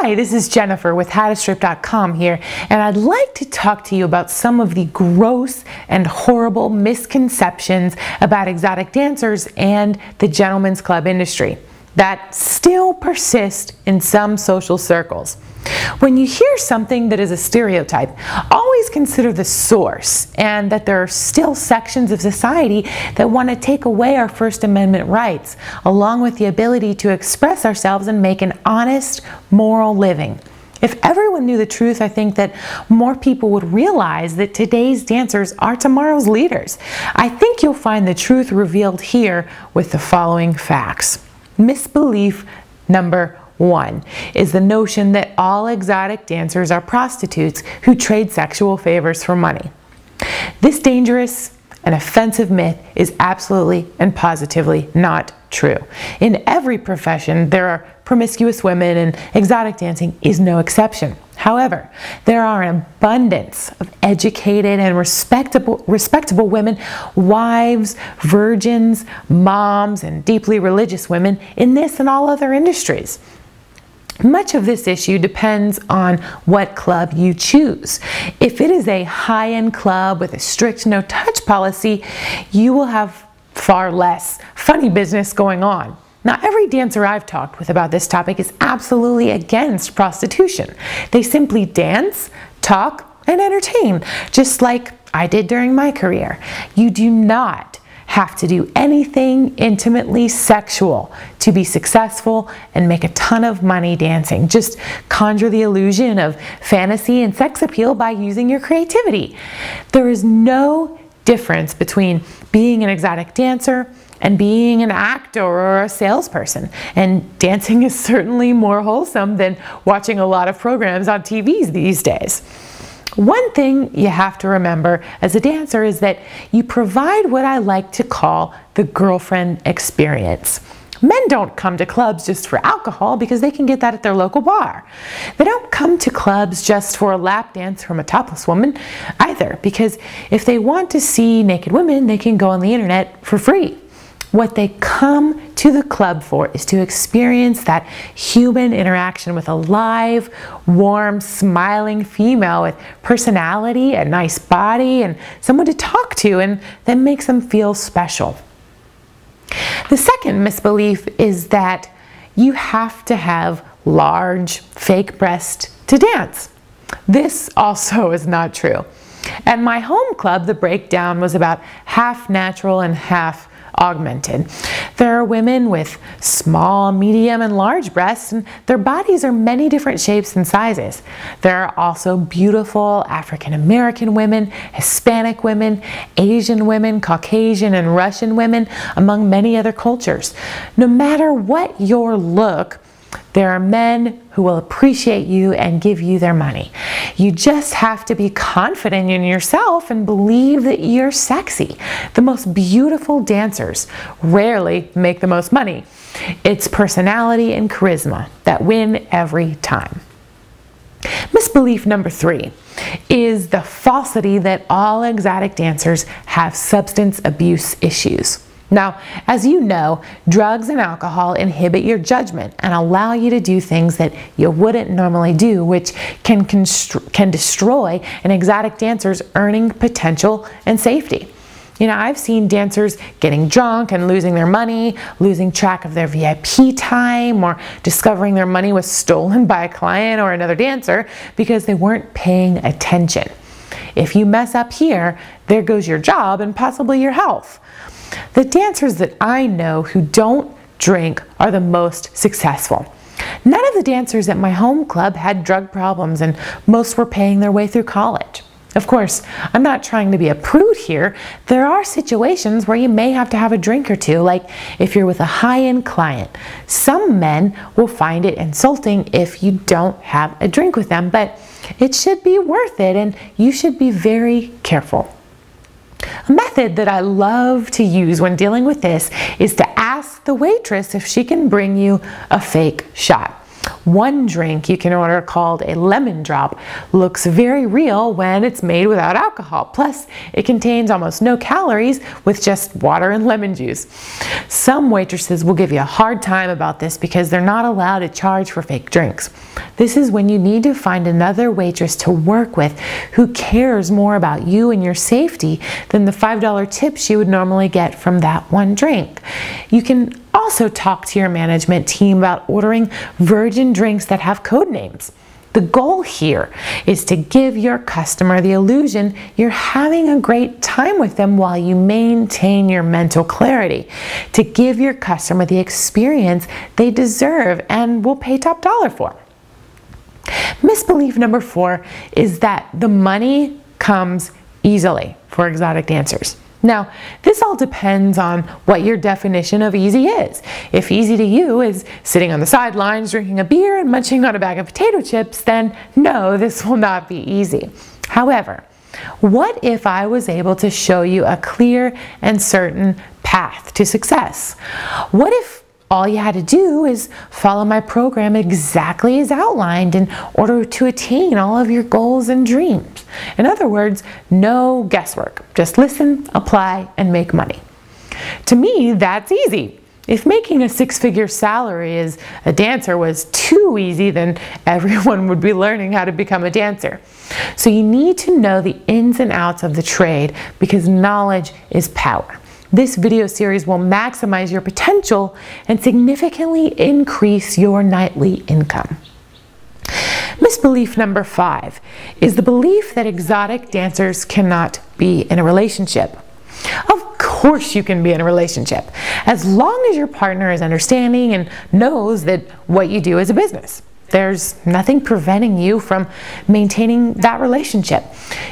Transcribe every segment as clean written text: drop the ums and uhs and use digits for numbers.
Hi, this is Jennifer with HowToStrip.com here, and I'd like to talk to you about some of the gross and horrible misconceptions about exotic dancers and the gentlemen's club industry that still persist in some social circles. When you hear something that is a stereotype, always consider the source and that there are still sections of society that want to take away our First Amendment rights, along with the ability to express ourselves and make an honest, moral living. If everyone knew the truth, I think that more people would realize that today's dancers are tomorrow's leaders. I think you'll find the truth revealed here with the following facts. Misbelief number 1 is the notion that all exotic dancers are prostitutes who trade sexual favors for money. This dangerous and offensive myth is absolutely and positively not true. In every profession, there are promiscuous women, and exotic dancing is no exception. However, there are an abundance of educated and respectable women, wives, virgins, moms, and deeply religious women in this and all other industries. Much of this issue depends on what club you choose. If it is a high-end club with a strict no-touch policy, you will have far less funny business going on. Now, every dancer I've talked with about this topic is absolutely against prostitution. They simply dance, talk, and entertain, just like I did during my career. You do not have to do anything intimately sexual to be successful and make a ton of money dancing. Just conjure the illusion of fantasy and sex appeal by using your creativity. There is no difference between being an exotic dancer and being an actor or a salesperson. And dancing is certainly more wholesome than watching a lot of programs on TVs these days. One thing you have to remember as a dancer is that you provide what I like to call the girlfriend experience. Men don't come to clubs just for alcohol because they can get that at their local bar. They don't come to clubs just for a lap dance from a topless woman either, because if they want to see naked women, they can go on the internet for free. What they come to the club for is to experience that human interaction with a live, warm, smiling female with personality, a nice body, and someone to talk to, and that makes them feel special. The second misbelief is that you have to have large, fake breasts to dance. This also is not true. At my home club, the breakdown was about half natural and half augmented. There are women with small, medium, and large breasts, and their bodies are many different shapes and sizes. There are also beautiful African American women, Hispanic women, Asian women, Caucasian and Russian women, among many other cultures. No matter what your look, there are men who will appreciate you and give you their money. You just have to be confident in yourself and believe that you're sexy. The most beautiful dancers rarely make the most money. It's personality and charisma that win every time. Misbelief number 3 is the falsity that all exotic dancers have substance abuse issues. Now, as you know, drugs and alcohol inhibit your judgment and allow you to do things that you wouldn't normally do, which can destroy an exotic dancer's earning potential and safety. You know, I've seen dancers getting drunk and losing their money, losing track of their VIP time, or discovering their money was stolen by a client or another dancer because they weren't paying attention. If you mess up here, there goes your job and possibly your health. The dancers that I know who don't drink are the most successful. None of the dancers at my home club had drug problems, and most were paying their way through college. Of course, I'm not trying to be a prude here. There are situations where you may have to have a drink or two, like if you're with a high-end client. Some men will find it insulting if you don't have a drink with them, but it should be worth it, and you should be very careful. A method that I love to use when dealing with this is to ask the waitress if she can bring you a fake shot. One drink you can order called a lemon drop looks very real when it's made without alcohol. Plus, it contains almost no calories with just water and lemon juice. Some waitresses will give you a hard time about this because they're not allowed to charge for fake drinks. This is when you need to find another waitress to work with who cares more about you and your safety than the $5 tips you would normally get from that one drink. You can also talk to your management team about ordering virgin drinks that have code names. The goal here is to give your customer the illusion you're having a great time with them while you maintain your mental clarity, to give your customer the experience they deserve and will pay top dollar for. Misbelief number 4 is that the money comes easily for exotic dancers. Now, this all depends on what your definition of easy is. If easy to you is sitting on the sidelines, drinking a beer, and munching on a bag of potato chips, then no, this will not be easy. However, what if I was able to show you a clear and certain path to success? What if all you had to do is follow my program exactly as outlined in order to attain all of your goals and dreams? In other words, no guesswork. Just listen, apply, and make money. To me, that's easy. If making a six-figure salary as a dancer was too easy, then everyone would be learning how to become a dancer. So you need to know the ins and outs of the trade because knowledge is power. This video series will maximize your potential and significantly increase your nightly income. Misbelief number 5 is the belief that exotic dancers cannot be in a relationship. Of course you can be in a relationship, as long as your partner is understanding and knows that what you do is a business. There's nothing preventing you from maintaining that relationship.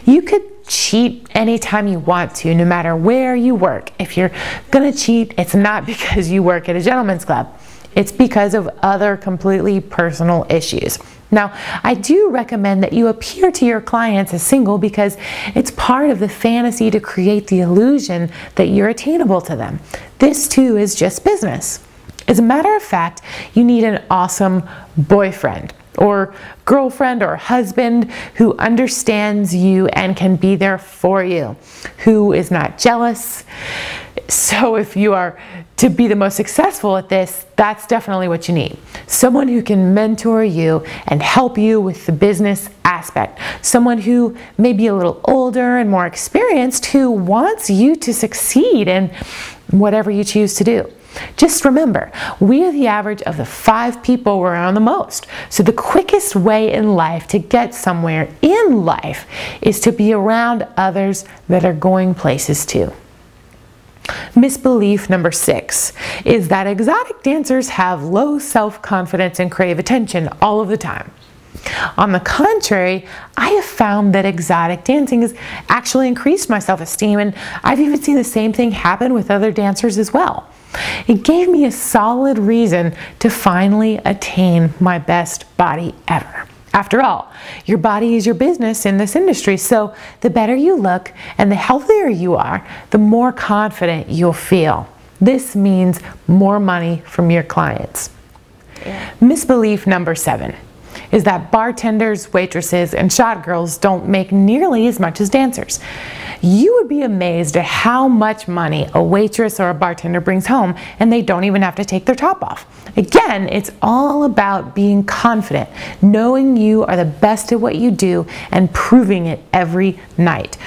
You could cheat anytime you want to, no matter where you work. If you're gonna cheat, it's not because you work at a gentleman's club. It's because of other completely personal issues. Now, I do recommend that you appear to your clients as single because it's part of the fantasy to create the illusion that you're attainable to them. This too is just business. As a matter of fact, you need an awesome boyfriend or girlfriend or husband who understands you and can be there for you, who is not jealous. So if you are to be the most successful at this, that's definitely what you need. Someone who can mentor you and help you with the business aspect. Someone who may be a little older and more experienced who wants you to succeed in whatever you choose to do. Just remember, we are the average of the 5 people we're around the most. So the quickest way in life to get somewhere in life is to be around others that are going places too. Misbelief number 6 is that exotic dancers have low self-confidence and crave attention all of the time. On the contrary, I have found that exotic dancing has actually increased my self-esteem, and I've even seen the same thing happen with other dancers as well. It gave me a solid reason to finally attain my best body ever. After all, your body is your business in this industry, so the better you look and the healthier you are, the more confident you'll feel. This means more money from your clients. Misbelief number 7 is that bartenders, waitresses, and shot girls don't make nearly as much as dancers. You would be amazed at how much money a waitress or a bartender brings home, and they don't even have to take their top off. Again, it's all about being confident, knowing you are the best at what you do, and proving it every night.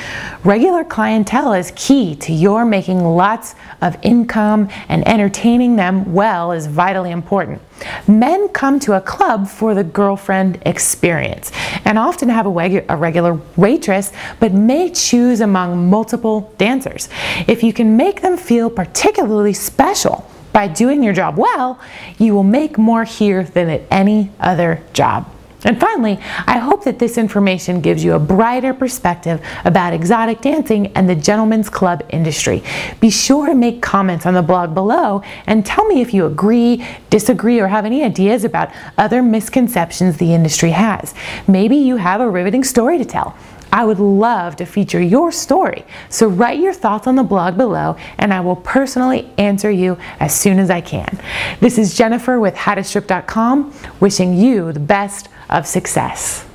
Regular clientele is key to your making lots of income, and entertaining them well is vitally important. Men come to a club for the girlfriend experience and often have a regular waitress, but may choose among multiple dancers. If you can make them feel particularly special by doing your job well, you will make more here than at any other job. And finally, I hope that this information gives you a brighter perspective about exotic dancing and the gentlemen's club industry. Be sure to make comments on the blog below and tell me if you agree, disagree, or have any ideas about other misconceptions the industry has. Maybe you have a riveting story to tell. I would love to feature your story. So write your thoughts on the blog below and I will personally answer you as soon as I can. This is Jennifer with howtostrip.com, wishing you the best of success.